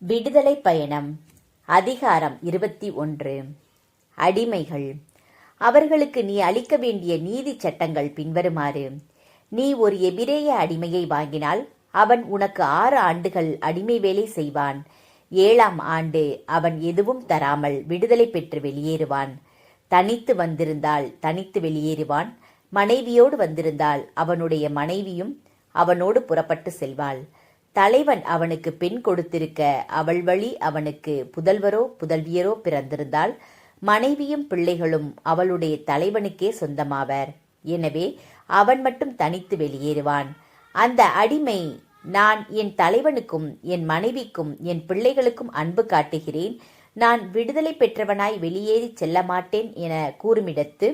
விடுதலை பயணம். அதிகாரம் 21. அடிமைகள். அவர்களுக்கு நீ அளிக்க வேண்டிய நீதி சட்டங்கள் பின்வருமாறு. நீ ஒரு எபிரேய அடிமையை வாங்கினால் அவன் உனக்கு 6 ஆண்டுகள் அடிமை வேலை செய்வான். 7ஆம் ஆண்டு அவன் எதுவும் தராமல் விடுதலை பெற்று வெளியேறுவான். தனித்து வந்திருந்தால் தனித்து வெளியேறுவான். மனைவியோடு வந்திருந்தால் அவனுடைய மனைவியும் அவனோடு புறப்பட்டு செல்வாள். தலைவன் அவனுக்கு பெண் கொடுத்திருக்க அவள் வழி அவனுக்கு புதல்வரோ புதல்வியரோ பிறந்திருந்தால் மனைவியும் பிள்ளைகளும் அவளுடைய தலைவனுக்கே சொந்தமாவர். எனவே அவன் மட்டும் தனித்து வெளியேறுவான். அந்த அடிமை, நான் என் தலைவனுக்கும் என் மனைவிக்கும் என் பிள்ளைகளுக்கும் அன்பு காட்டுகிறேன், நான் விடுதலை பெற்றவனாய் வெளியேறி செல்ல மாட்டேன் என கூறுமிடத்து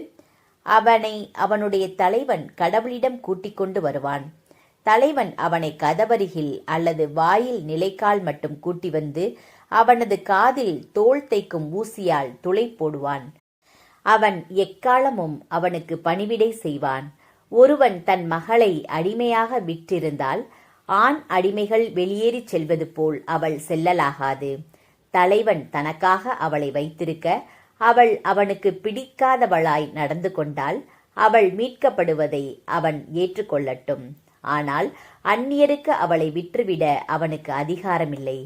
அவனை அவனுடைய தலைவன் கடவுளிடம் கூட்டிக் கொண்டு வருவான். தலைவன் அவனை கதவருகில் அல்லது வாயில் நிலைக்கால் மட்டும் கூட்டி வந்து அவனது காதில் தோல் தைக்கும் ஊசியால் துளை போடுவான். அவன் எக்காலமும் அவனுக்கு பணிவிடை செய்வான். ஒருவன் தன் மகளை அடிமையாக விற்றிருந்தால் ஆண் அடிமைகள் வெளியேறிச் செல்வது போல் அவள் செல்லலாகாது. தலைவன் தனக்காக அவளை வைத்திருக்க அவள் அவனுக்கு பிடிக்காதவளாய் நடந்து கொண்டால் அவள் மீட்கப்படுவதை அவன் ஏற்றுக்கொள்ளட்டும். ஆனால் அந்நியருக்கு அவளை விற்றுவிட அவனுக்கு அதிகாரமில்லை.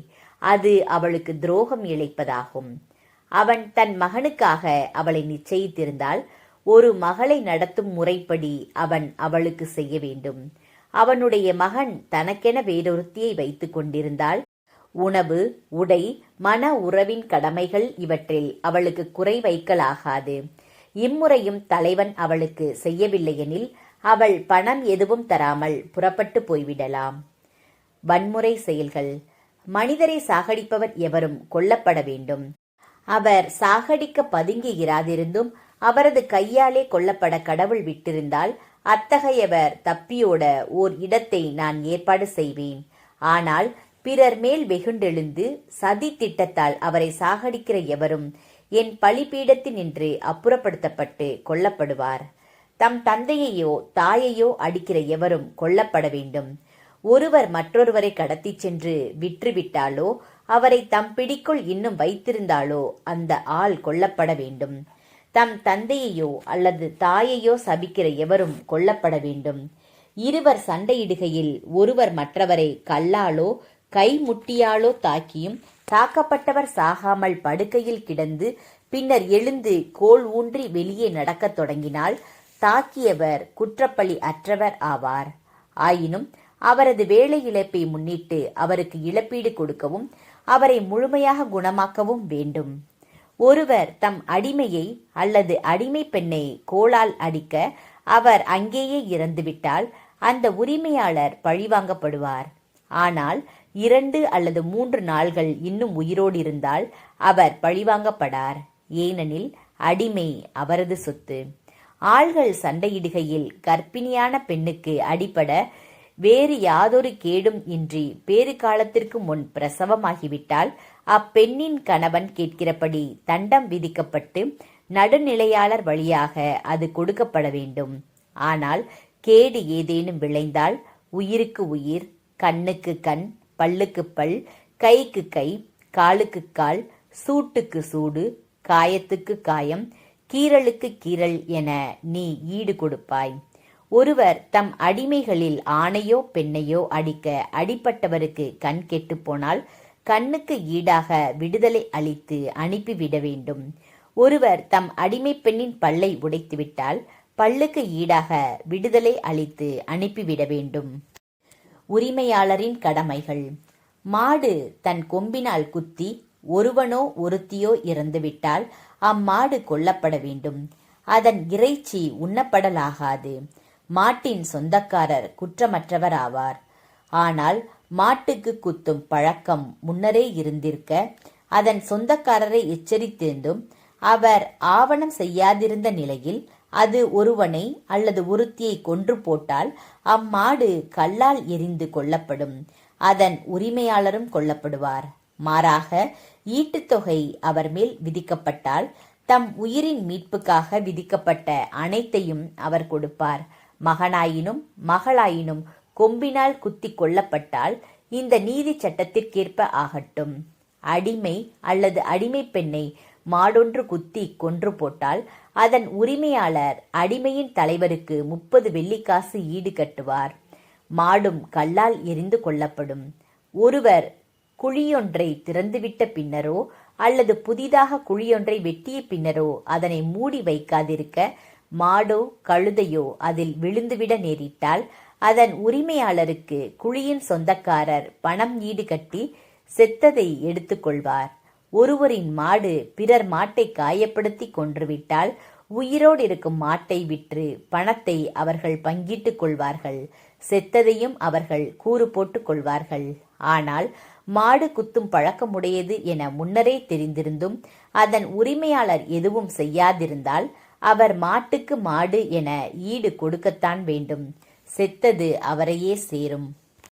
அது அவளுக்கு துரோகம் இழைப்பதாகும். அவன் தன் மகனுக்காக அவளை நிச்சயித்திருந்தால் ஒரு மகளை நடத்தும் முறைப்படி அவன் அவளுக்கு செய்ய வேண்டும். அவனுடைய மகன் தனக்கென வேறொருத்தியை வைத்துக் கொண்டிருந்தால் உணவு, உடை, மன உறவின் கடமைகள் இவற்றில் அவளுக்கு குறை வைக்கலாகாது. இம்முறையும் தலைவன் அவளுக்கு செய்யவில்லையெனில் அவள் பணம் எதுவும் தராமல் புறப்பட்டு போய்விடலாம். வன்முறை செயல்கள். மனிதரை சாகடிப்பவர் எவரும் கொல்லப்பட வேண்டும். அவர் சாகடிக்க பதுங்கி இராதிருந்தும் அவரது கையாலே கொல்லப்பட கடவுள் விட்டிருந்தால் அத்தகையவர் தப்பியோட ஓர் இடத்தை நான் ஏற்பாடு செய்வேன். ஆனால் பிறர் மேல் வெகுண்டெழுந்து சதி திட்டத்தால் அவரை சாகடிக்கிற எவரும் என் பலிபீடத்தினின்று அப்புறப்படுத்தப்பட்டு கொல்லப்படுவார். தம் தந்தையையோ தாயையோ அடிக்கிற எவரும் கொல்லப்பட வேண்டும். ஒருவர் மற்றொருவரை கடத்தி சென்று விற்றுவிட்டாலோ அவரை தம் பிடிக்குள் இன்னும் வைத்திருந்தாலோ அந்த ஆள் கொல்லப்பட வேண்டும். தம் தந்தையையோ அல்லது தாயையோ சபிக்கிற எவரும் கொல்லப்பட வேண்டும். இருவர் சண்டையிடுகையில் ஒருவர் மற்றவரை கல்லாலோ கை முட்டியாலோ தாக்கியும் தாக்கப்பட்டவர் சாகாமல் படுக்கையில் கிடந்து பின்னர் எழுந்து கோல் ஊன்றி வெளியே நடக்கத் தொடங்கினால் தாக்கியவர் குற்றப்பழி அற்றவர் ஆவார். ஆயினும் அவரது வேலை இழப்பை முன்னிட்டு அவருக்கு இழப்பீடு கொடுக்கவும் அவரை முழுமையாக குணமாக்கவும் வேண்டும். ஒருவர் தம் அடிமையை அல்லது அடிமை பெண்ணை கோலால் அடிக்க அவர் அங்கேயே இறந்துவிட்டால் அந்த உரிமையாளர் பழிவாங்கப்படுவார். ஆனால் 2 அல்லது 3 நாள்கள் இன்னும் உயிரோடு இருந்தால் அவர் பழிவாங்கப்படார். ஏனெனில் அடிமை அவரது சொத்து. ஆள்கள் சண்டையிடுகையில் கர்ப்பிணியான பெண்ணுக்கு அடிபட வேறு யாதொரு கேடும் இன்றி பேறு காலத்திற்கு முன் பிரசவமாகிவிட்டால் அப்பெண்ணின் கணவன் கேட்கிறபடி தண்டம் விதிக்கப்பட்டு நடுநிலையாளர் வழியாக அது கொடுக்கப்பட வேண்டும். ஆனால் கேடு ஏதேனும் விளைந்தால் உயிருக்கு உயிர், கண்ணுக்கு கண், பல்லுக்கு பல், கைக்கு கை, காலுக்கு கால், சூட்டுக்கு சூடு, காயத்துக்கு காயம், கீறலுக்கு கீறல் என நீ ஈடு கொடுப்பாய். ஒருவர் தம் அடிமைகளில் ஆணையோ பெண்ணையோ அடிக்க அடிப்பட்டவருக்கு கண் கெட்டு போனால் கண்ணுக்கு ஈடாக விடுதலை அளித்து அனுப்பிவிட வேண்டும். ஒருவர் தம் அடிமை பெண்ணின் பல்லை உடைத்துவிட்டால் பல்லுக்கு ஈடாக விடுதலை அளித்து அனுப்பிவிட வேண்டும். உரிமையாளரின் கடமைகள். மாடு தன் கொம்பினால் குத்தி ஒருவனோ ஒருத்தியோ இறந்துவிட்டால் அம்மாடு கொல்லப்பட வேண்டும். அதன் இறைச்சி உண்ணப்படலாகாது. மாட்டின் சொந்தக்காரர் குற்றமற்றவர் ஆவார். ஆனால் மாட்டுக்கு குத்தும் பழக்கம் முன்னரே இருந்திருக்க அதன் சொந்தக்காரரை எச்சரித்திருந்தும் அவர் ஆவணம் செய்யாதிருந்த நிலையில் அது ஒருவனை அல்லது ஒருத்தியை கொன்று போட்டால் அம்மாடு கல்லால் எரிந்து கொல்லப்படும். அதன் உரிமையாளரும் கொல்லப்படுவார். மாறாக ஈட்டுத்தொகை அவர் மேல் விதிக்கப்பட்டால் தம் உயிரின் மீட்புக்காக விதிக்கப்பட்ட அனைத்தையும் அவர் கொடுப்பார். மகனாயினும் மகளாயினும் கொம்பினால் குத்தி கொல்லப்பட்டால் இந்த நீதி சட்டத்திற்கேற்ப ஆகட்டும். அடிமை அல்லது அடிமை பெண்ணை மாடொன்று குத்தி கொன்று போட்டால் அதன் உரிமையாளர் அடிமையின் தலைவருக்கு 30 வெள்ளிக்காசு ஈடு கட்டுவார். மாடும் கல்லால் எறிந்து கொள்ளப்படும். ஒருவர் குழியொன்றை திறந்துவிட்ட பின்னரோ அல்லது புதிதாக குழியொன்றை வெட்டிய பின்னரோ அதனை மூடி வைக்காதிருக்க மாடோ கழுதையோ அதில் விழுந்துவிட நேரிட்டால் அதன் உரிமையாளருக்கு குழியின் சொந்தக்காரர் பணம் ஈடு கட்டி செத்ததை எடுத்துக்கொள்வார். ஒருவரின் மாடு பிறர் மாட்டை காயப்படுத்தி கொன்றுவிட்டால் உயிரோடு இருக்கும் மாட்டை விற்று பணத்தை அவர்கள் பங்கிட்டுக் கொள்வார்கள். செத்ததையும் அவர்கள் கூறு போட்டுக் கொள்வார்கள். ஆனால் மாடு குத்தும் பழக்கமுடையது என முன்னரே தெரிந்திருந்தும் அதன் உரிமையாளர் எதுவும் செய்யாதிருந்தால் அவர் மாட்டுக்கு மாடு என ஈடு கொடுக்கத்தான் வேண்டும். செத்தது அவரையே சேரும்.